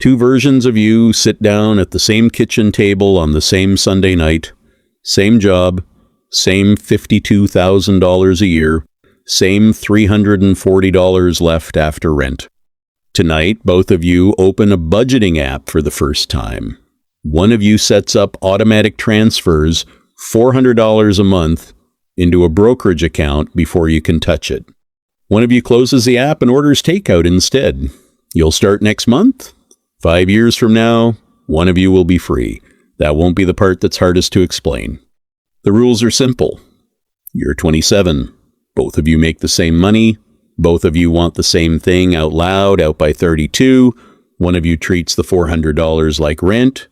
Two versions of you sit down at the same kitchen table on the same Sunday night, same job, same $52,000 a year, same $340 left after rent. Tonight, both of you open a budgeting app for the first time. One of you sets up automatic transfers, $400 a month, into a brokerage account before you can touch it. One of you closes the app and orders takeout instead. You'll start next month. 5 years from now, one of you will be free. That won't be the part that's hardest to explain. The rules are simple. You're 27. Both of you make the same money. Both of you want the same thing out loud, out by 32. One of you treats the $400 like rent.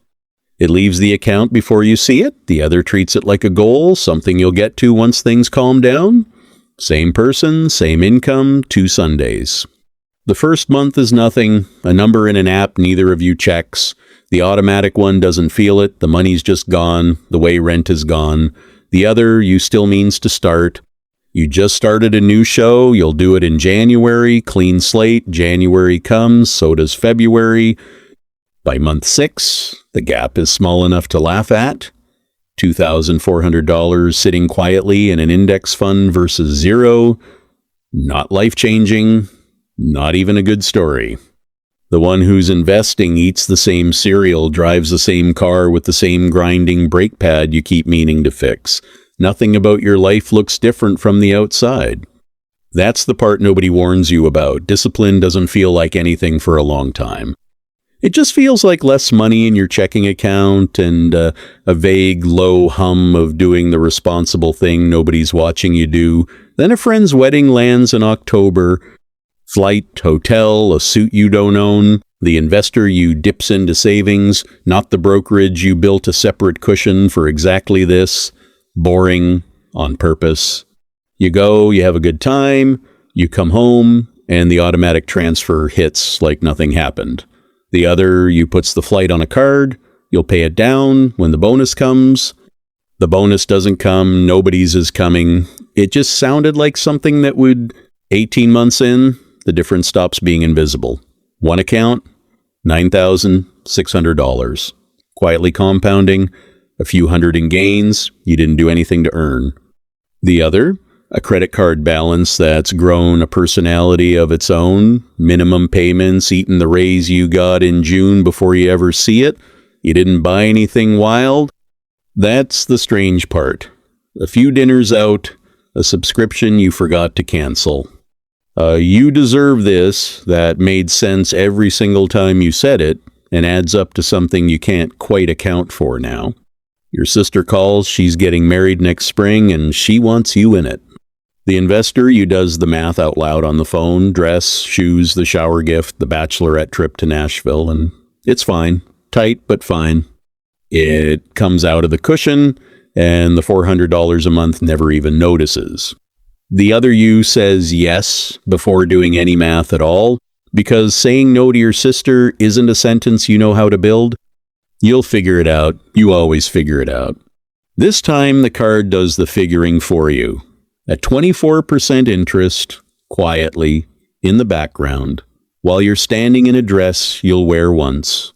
It leaves the account before you see it. The other treats it like a goal, something you'll get to once things calm down. Same person, same income, 2 Sundays. The first month is nothing, a number in an app neither of you checks. The automatic one doesn't feel it, the money's just gone, the way rent is gone. The other, you still means to start. You just started a new show, you'll do it in January, clean slate, January comes, so does February. By month 6, the gap is small enough to laugh at. $2,400 sitting quietly in an index fund versus zero. Not life-changing. Not even a good story. The one who's investing eats the same cereal, drives the same car with the same grinding brake pad you keep meaning to fix. Nothing about your life looks different from the outside. That's the part nobody warns you about. Discipline doesn't feel like anything for a long time. It just feels like less money in your checking account and a vague low hum of doing the responsible thing nobody's watching you do. Then a friend's wedding lands in October. Flight, hotel, a suit you don't own, the investor you dips into savings, not the brokerage you built a separate cushion for exactly this. Boring, on purpose. You go, you have a good time, you come home, and the automatic transfer hits like nothing happened. The other, you puts the flight on a card, you'll pay it down when the bonus comes. The bonus doesn't come, nobody's is coming. It just sounded like something that would, 18 months in, the difference stops being invisible. One account, $9,600. Quietly compounding, a few hundred in gains, you didn't do anything to earn. The other, a credit card balance that's grown a personality of its own, minimum payments, eaten the raise you got in June before you ever see it. You didn't buy anything wild. That's the strange part. A few dinners out, a subscription you forgot to cancel. You deserve this, that made sense every single time you said it, and adds up to something you can't quite account for now. Your sister calls, she's getting married next spring, and she wants you in it. The investor, you does the math out loud on the phone, dress, shoes, the shower gift, the bachelorette trip to Nashville, and it's fine. Tight, but fine. It comes out of the cushion, and the $400 a month never even notices. The other you says yes before doing any math at all, because saying no to your sister isn't a sentence you know how to build. You'll figure it out. You always figure it out. This time the card does the figuring for you. At 24% interest, quietly, in the background, while you're standing in a dress you'll wear once.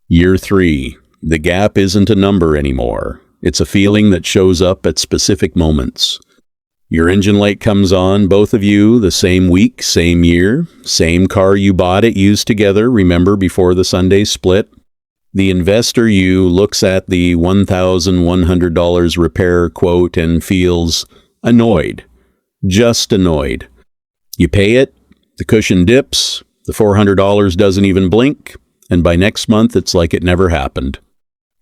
Year 3. The gap isn't a number anymore. It's a feeling that shows up at specific moments. Your engine light comes on, both of you, the same week, same year, same car you bought it used together, remember, before the Sunday split. The investor you looks at the $1,100 repair quote and feels annoyed. Just annoyed. You pay it, the cushion dips, the $400 doesn't even blink, and by next month it's like it never happened.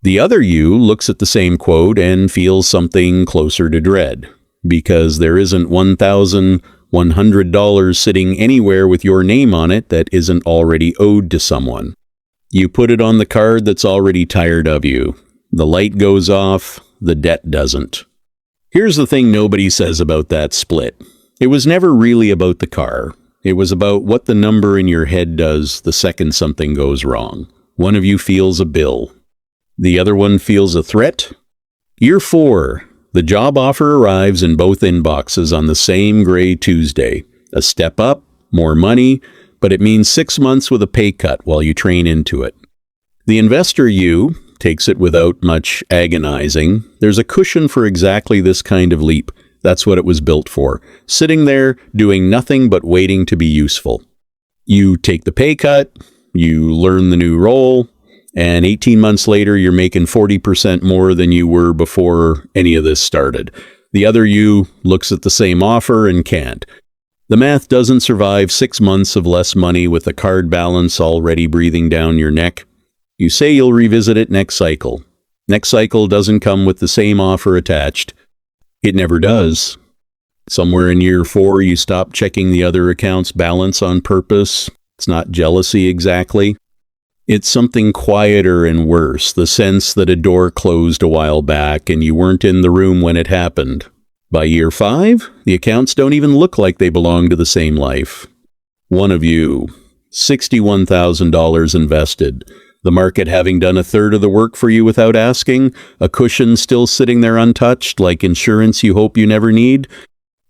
The other you looks at the same quote and feels something closer to dread, because there isn't $1,100 sitting anywhere with your name on it that isn't already owed to someone. You put it on the card that's already tired of you. The light goes off, the debt doesn't. Here's the thing nobody says about that split. It was never really about the car. It was about what the number in your head does the second something goes wrong. One of you feels a bill. The other one feels a threat. Year 4. The job offer arrives in both inboxes on the same gray Tuesday. A step up, more money, but it means 6 months with a pay cut while you train into it. The investor you takes it without much agonizing. There's a cushion for exactly this kind of leap. That's what it was built for. Sitting there, doing nothing but waiting to be useful. You take the pay cut, you learn the new role, and 18 months later, you're making 40% more than you were before any of this started. The other you looks at the same offer and can't. The math doesn't survive 6 months of less money with the card balance already breathing down your neck. You say you'll revisit it next cycle. Next cycle doesn't come with the same offer attached. It never does. Somewhere in year 4, you stop checking the other account's balance on purpose. It's not jealousy exactly. It's something quieter and worse, the sense that a door closed a while back and you weren't in the room when it happened. By year 5, the accounts don't even look like they belong to the same life. One of you, $61,000 invested, the market having done a third of the work for you without asking, a cushion still sitting there untouched like insurance you hope you never need.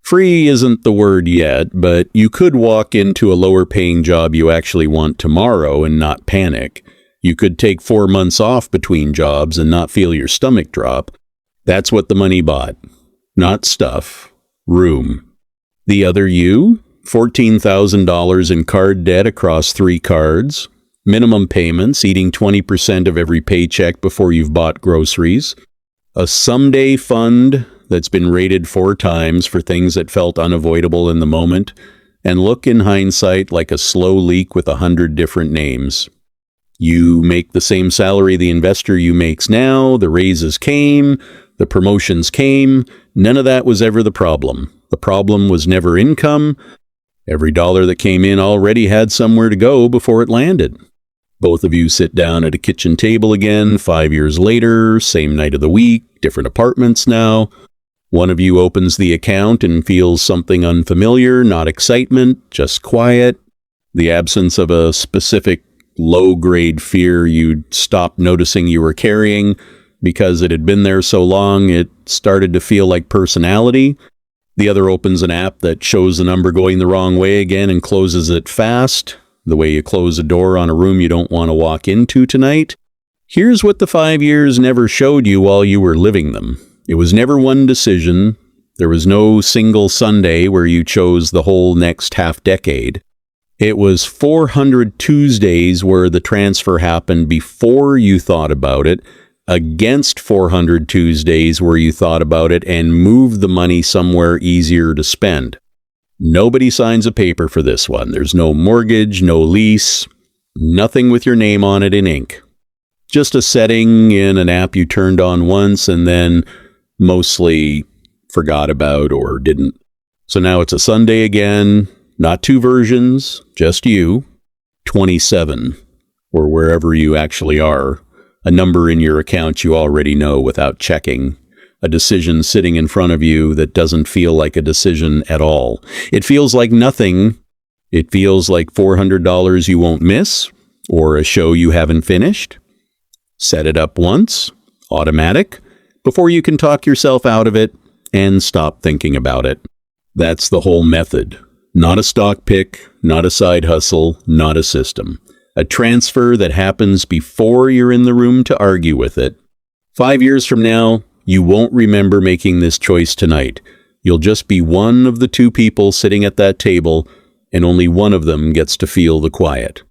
Free isn't the word yet, but you could walk into a lower-paying job you actually want tomorrow and not panic. You could take 4 months off between jobs and not feel your stomach drop. That's what the money bought. Not stuff. Room. The other you? $14,000 in card debt across 3 cards. Minimum payments, eating 20% of every paycheck before you've bought groceries. A someday fund that's been rated 4 times for things that felt unavoidable in the moment, and look in hindsight like a slow leak with 100 different names. You make the same salary the investor you makes now, the raises came, the promotions came, none of that was ever the problem. The problem was never income. Every dollar that came in already had somewhere to go before it landed. Both of you sit down at a kitchen table again 5 years later, same night of the week, different apartments now. One of you opens the account and feels something unfamiliar, not excitement, just quiet. The absence of a specific low-grade fear you'd stopped noticing you were carrying because it had been there so long it started to feel like personality. The other opens an app that shows the number going the wrong way again and closes it fast, the way you close a door on a room you don't want to walk into tonight. Here's what the 5 years never showed you while you were living them. It was never one decision. There was no single Sunday where you chose the whole next half-decade. It was 400 Tuesdays where the transfer happened before you thought about it, against 400 Tuesdays where you thought about it and moved the money somewhere easier to spend. Nobody signs a paper for this one. There's no mortgage, no lease, nothing with your name on it in ink. Just a setting in an app you turned on once and then mostly forgot about or didn't. So now it's a Sunday again, not 2 versions, just you, 27, or wherever you actually are, a number in your account you already know without checking, a decision sitting in front of you that doesn't feel like a decision at all. It feels like nothing. It feels like $400 you won't miss, or a show you haven't finished. Set it up once, automatic, before you can talk yourself out of it and stop thinking about it. That's the whole method. Not a stock pick, not a side hustle, not a system. A transfer that happens before you're in the room to argue with it. 5 years from now, you won't remember making this choice tonight. You'll just be one of the 2 people sitting at that table, and only one of them gets to feel the quiet.